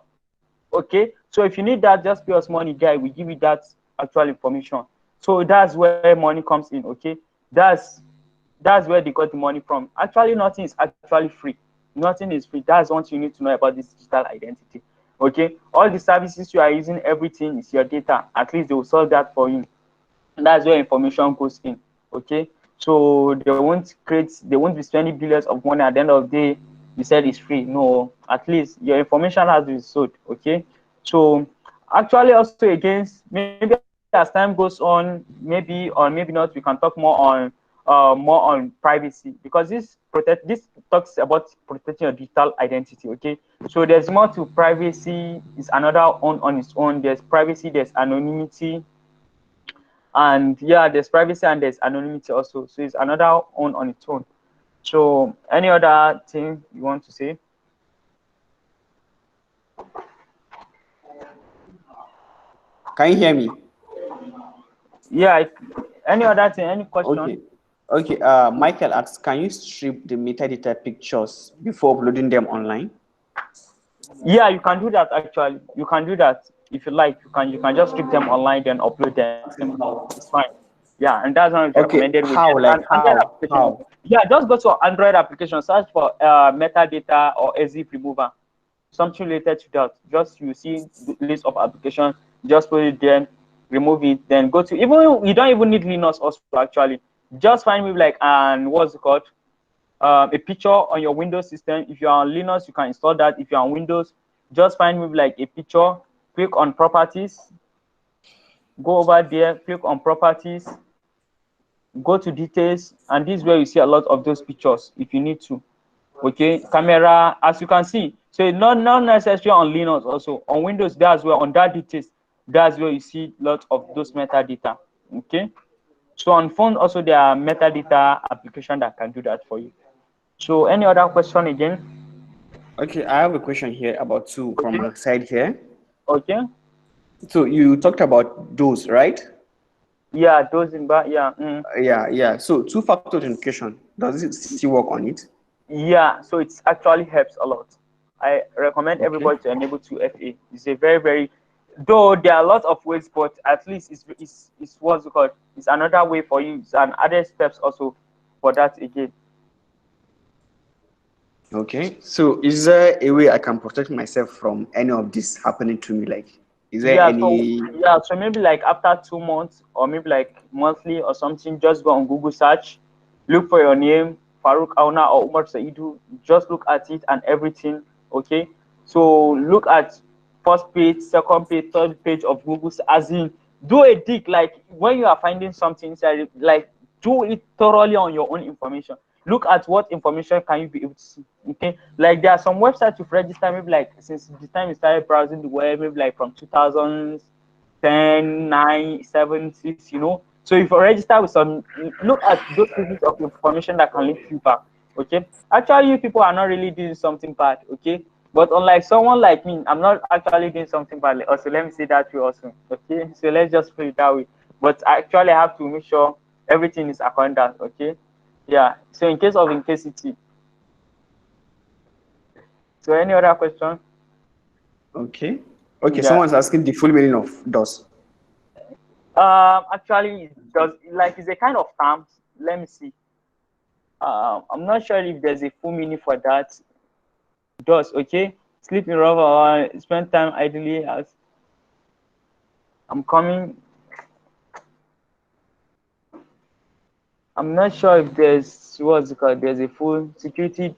Okay, so if you need that, just pay us money, guy. We give you that actual information. So that's where money comes in. Okay, that's that's where they got the money from. Actually, nothing is actually free. Nothing is free. That's what you need to know about this digital identity. Okay, all the services you are using, everything is your data. At least they will solve that for you. And that's where information goes in. Okay, so they won't be spending billions of money at the end of the day. You said it's free. No, at least your information has been sold. Okay, so actually also against, maybe as time goes on, maybe or maybe not, we can talk more on privacy, because this talks about protecting your digital identity. Okay, so there's more to privacy. Is another on its own. There's privacy, there's anonymity, and yeah, there's privacy and there's anonymity also, so it's another on its own. So any other thing you want to say? Can you hear me? Yeah, any other thing, any question? Okay. Okay. Michael asks, can you strip the metadata pictures before uploading them online? Yeah, you can do that. Actually, you can do that if you like. You can just strip them online, then upload them. It's fine. Yeah, and that's one is recommended Okay. with there's How? an Like Android how? application. How? Yeah, just go to Android application, search for metadata or zip remover, something related to that. Just you see the list of applications, just put it there, remove it, then go to, even you don't even need Linux also actually. Just find maybe like, and what's it called? A picture on your Windows system. If you're on Linux, you can install that. If you're on Windows, just find maybe like a picture, click on properties, go over there, click on properties, go to details, and this is where you see a lot of those pictures if you need to. Okay, camera, as you can see, so it's not necessarily on Linux, also on Windows. That's where, on that details, that's where you see a lot of those metadata. Okay, so on phone also there are metadata application that can do that for you. So any other question again? Okay. I have a question here about two from Okay, my side here. okay, So you talked about those, right? yeah, those in back, yeah. Yeah. Yeah. So two-factor authentication, does it still work on it? Yeah, so it actually helps a lot. I recommend Okay. everybody to enable 2FA. It's a very, very, though there are a lot of ways, but at least it's what's it called? It's another way for you. It's an other steps also for that again. Okay. So is there a way I can protect myself from any of this happening to me? Like, is there Yeah, so any? yeah, so maybe like after 2 months or maybe like monthly or something, just go on Google search, look for your name, Farouk Auna or Umar Saidu, just look at it and everything. Okay. So look at first page, second page, third page of Google, as in do a dig, like when you are finding something inside it, like do it thoroughly on your own information. Look at what information can you be able to see. Okay, like there are some websites you've registered maybe like since the time you started browsing the web, maybe like from 2010, 9, 7, 6, you know. So if you register with some, look at those pieces of information that can link you back. Okay, actually you people are not really doing something bad. Okay, but unlike someone like me, I'm not actually doing something bad. Also, let me say that way also. Okay, so let's just put it that way. But I actually have to make sure everything is accordant. Okay, yeah. So in case of incasity. So any other question? Okay. Okay. Yeah. Someone's asking the full meaning of DOS. Actually, it does, like, it's a kind of term. Let me see. I'm not sure if there's a full meaning for that. Does, okay? Sleep in rubber or spend time idly as I'm coming. I'm not sure if there's what's it called. There's a full security.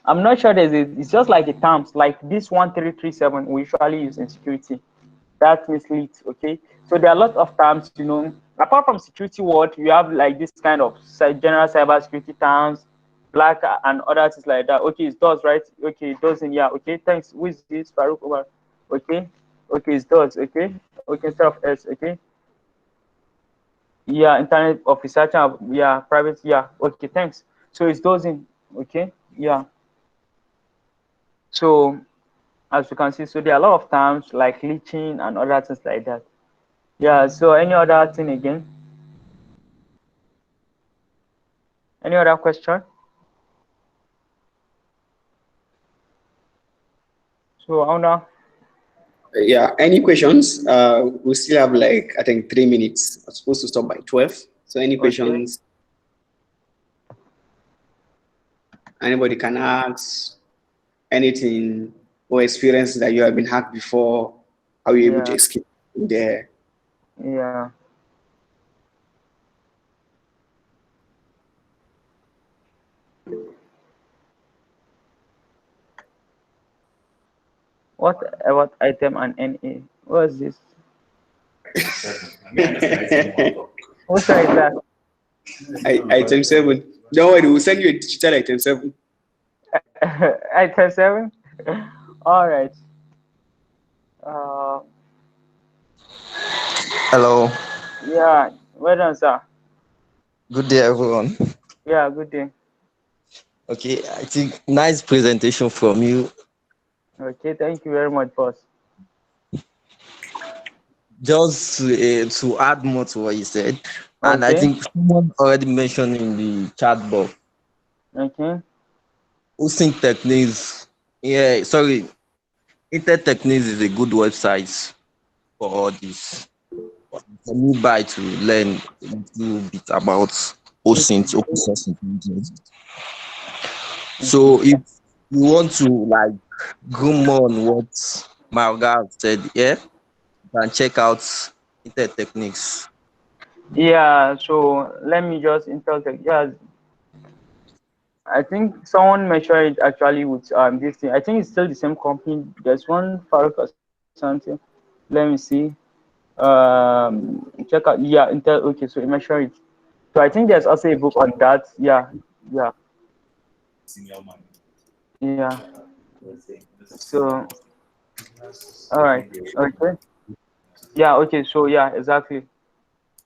I'm not sure there's a. It's just like the terms like this 1337 we usually use in security. That misleads. Okay, so there are a lot of terms. You know, apart from security word, you have like this kind of general cyber security terms, black and other things like that. Okay, it does, right? Okay, it doesn't. Yeah. Okay, thanks. Who is this? Farouk Omar. Okay. Okay, it does. Okay. Okay, instead of S. Okay. Yeah, internet of research. Yeah, private. Yeah. Okay, thanks. So it doesn't. Okay. Yeah. So as you can see, so there are a lot of terms like leeching and other things like that. Yeah, so any other thing again? Any other question? So Auna, Yeah, any questions? We still have like, I think, 3 minutes. We're supposed to stop by 12. So any okay, questions anybody can ask? Anything or experience that you have been hacked before? How are you able to yeah, escape from there? yeah. What about item and NA? What is this? What is that? Item 7. Don't worry, we'll send you a digital item 7. Item 7? All right. Uh, Hello, yeah, well done, sir. good day, everyone. Yeah, good day. Okay, I think nice presentation from you. Okay, thank you very much, boss. Just to add more to what you said, and I Okay, think someone already mentioned in the chat box, okay, hosting techniques. Yeah, sorry, Internet Techniques is a good website for all this. For me, by to learn a little bit about hosting, open source intelligence. okay. So if you want to like go more on what my guy said, yeah, you can check out Internet Techniques. Yeah, so let me just interject. Yeah, I think someone measured it actually with this thing. I think it's still the same company. There's one Farouk or something. Let me see. Check out. Yeah, Intel. Okay, so it measured it. So I think there's also a book on that. Yeah, yeah, yeah. So all right. Okay. Yeah. Okay. So yeah, exactly.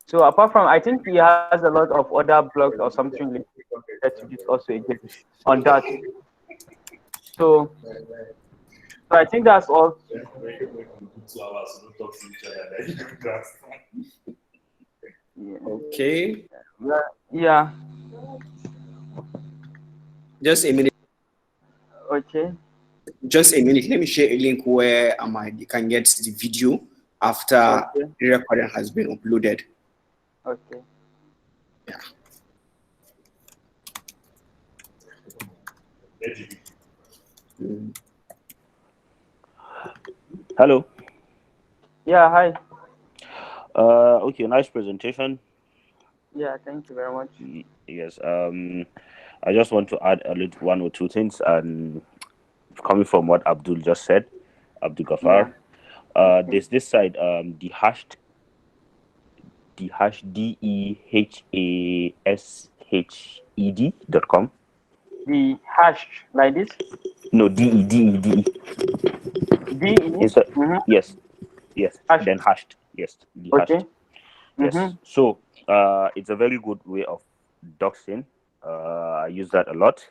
So apart from, I think he has a lot of other blogs or something related to this also again on that. So so I think that's all. Yeah. Okay. Yeah. Yeah. Just a minute. Okay. Just a minute. Let me share a link where you can get the video after Okay. the recording has been uploaded. Okay. Yeah. Mm. Hello. Yeah. Hi. Okay, nice presentation. Yeah. Thank you very much. Yes. I just want to add a little one or two things, and coming from what Abdul just said, Abdul Yeah. Gafar. Okay. There's this side, the hash DEHASHED.com. The hash like this. No, DE. D E. Inside, Mm-hmm. yes, yes. Hash. Then hashed. Yes, the Okay. hashed. Mm-hmm. Yes. So it's a very good way of doxing. I use that a lot.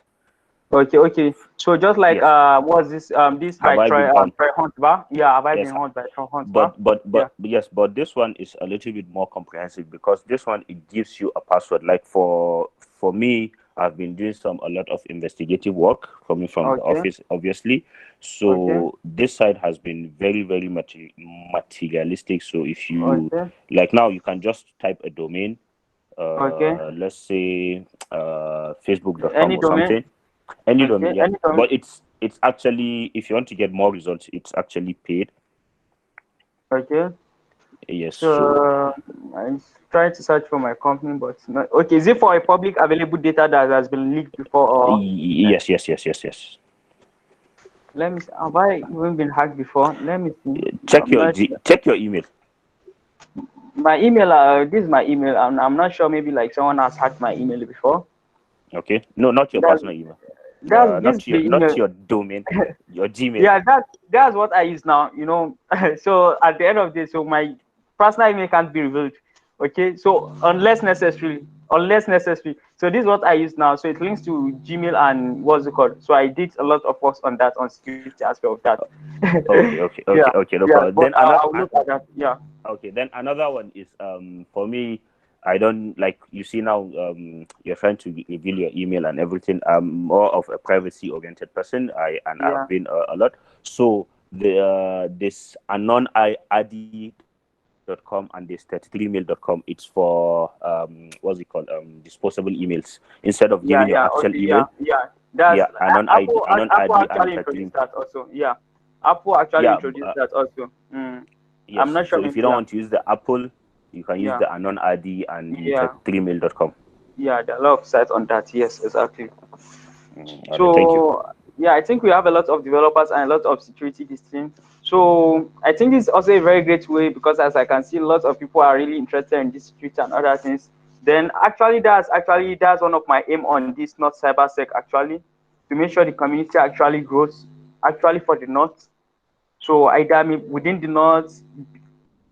Okay. Okay. So just like Yes. what's this this Have by I been on? Troy Hunt bar? Yeah. Have I Yes. been hunt by Troy Hunt bar? But Yeah. yes, but this one is a little bit more comprehensive because this one it gives you a password. Like for me, I've been doing a lot of investigative work coming from the Okay. office, obviously. Okay. So this side has been very materialistic. So if you Okay. like now, you can just type a domain, Okay. let's say facebook.com Any or domain. something, any domain, Okay. yeah. Any domain. But it's actually, if you want to get more results, it's actually paid. Okay. Yes. So So I'm trying to search for my company, but not, okay. Is it for a public available data that has been leaked before, or yes. let me see, have I even been hacked before? Let me see. Check I'm your not check your email. my email. This is my email. I'm not sure. Maybe like someone has hacked my email before. Okay, no, not your That's personal email. that's this is Not the not email. your domain. Your Gmail. Yeah, that's what I use now. So at the end of the day, so my personal email can't be revealed. Okay, so unless necessary. unless necessary. So this is what I use now. So it links to Gmail and what's it called. So I did a lot of work on that, on security aspect of that. Yeah, No yeah. problem. But Then another I'll look at that. Yeah, okay, then another one is for me, I don't like, you see now, you're trying to reveal your email and everything. I'm more of a privacy oriented person. I've yeah, been a lot. So the this anon id.com and this 33mail.com, it's for what's it called, disposable emails instead of yeah, giving your yeah. actual Okay, yeah, email. yeah. That's Yeah, anon id, anon Apple id and actually 33. introduced that also. Yeah, Apple actually Yeah, introduced that also. I'm yes. not sure. So if Maybe you don't yeah, want to use the Apple, you can use yeah, the anon id and the yeah, 33mail.com. yeah. There are a lot of sites on that. Yes, exactly. All right, thank you. So yeah, I think we have a lot of developers and a lot of security this thing. So I think this is also a very great way, because as I can see, lots of people are really interested in this security and other things. Then that's one of my aim on this not cybersec actually, to make sure the community actually grows actually for the north. So either within the north,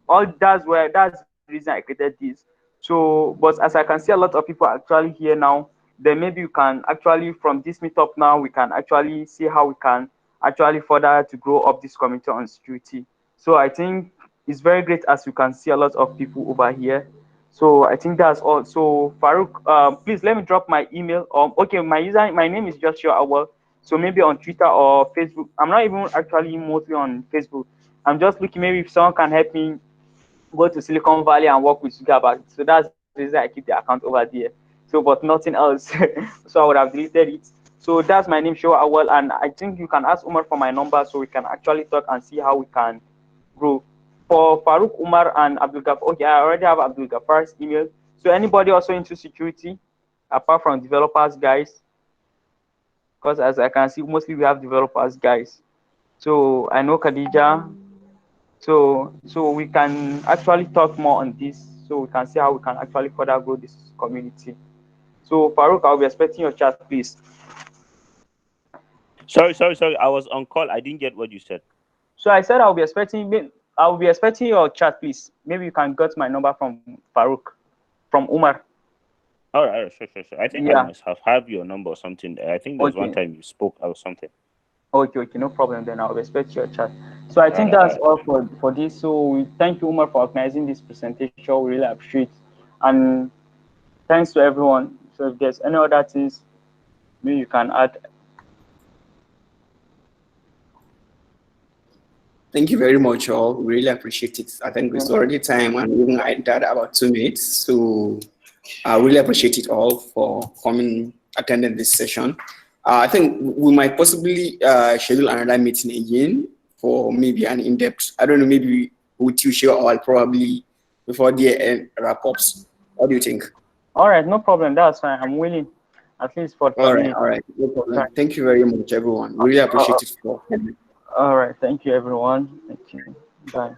all that's the reason I created this. So, but as I can see, a lot of people are actually here now. Then maybe you can actually, from this meetup now, we can actually see how we can actually further to grow up this community on security. So I think it's very great, as you can see a lot of people over here. So I think that's all. So Farouk, please let me drop my email. Okay, my name is Joshua Awwal. So maybe on Twitter or Facebook. I'm not even actually mostly on Facebook. I'm just looking, maybe if someone can help me go to Silicon Valley and work with Sugarback. So that's the reason I keep the account over there. So, but nothing else. So I would have deleted it. So that's my name, Shehu Awwal, and I think you can ask Umar for my number so we can actually talk and see how we can grow. For Farouk, Umar, and Abdul Gafar, okay, I already have Abdul Gafar's email. So anybody also into security, apart from developers, guys, because as I can see, mostly we have developers, guys. So I know Khadija, so we can actually talk more on this, so we can see how we can actually further grow this community. So Farouk, I'll be expecting your chat, please. Sorry. I was on call. I didn't get what you said. So I said I'll be expecting your chat, please. Maybe you can get my number from Farouk, from Umar. All right, sure. I think I Yeah. must have your number or something. I think there's one Okay. time you spoke or something. Okay. No problem. Then I'll expect your chat. So I think All that's right. all for this. So we thank you, Umar, for organizing this presentation. We really appreciate, and thanks to everyone. So if there's any other things, maybe you can add. Thank you very much, all. We really appreciate it. I think Yeah. it's already time, and even I entered about 2 minutes. So I really appreciate it all for coming, attending this session. I think we might possibly schedule another meeting again for maybe an in-depth. I don't know, maybe with you, sure, or probably before the end wrap-ups. What do you think? All right, no problem. That's fine. I'm willing, at least 45 minutes. All right, no problem. Right. Thank you very much, everyone. We really appreciate it for. All right. Thank you, everyone. Thank you. Bye.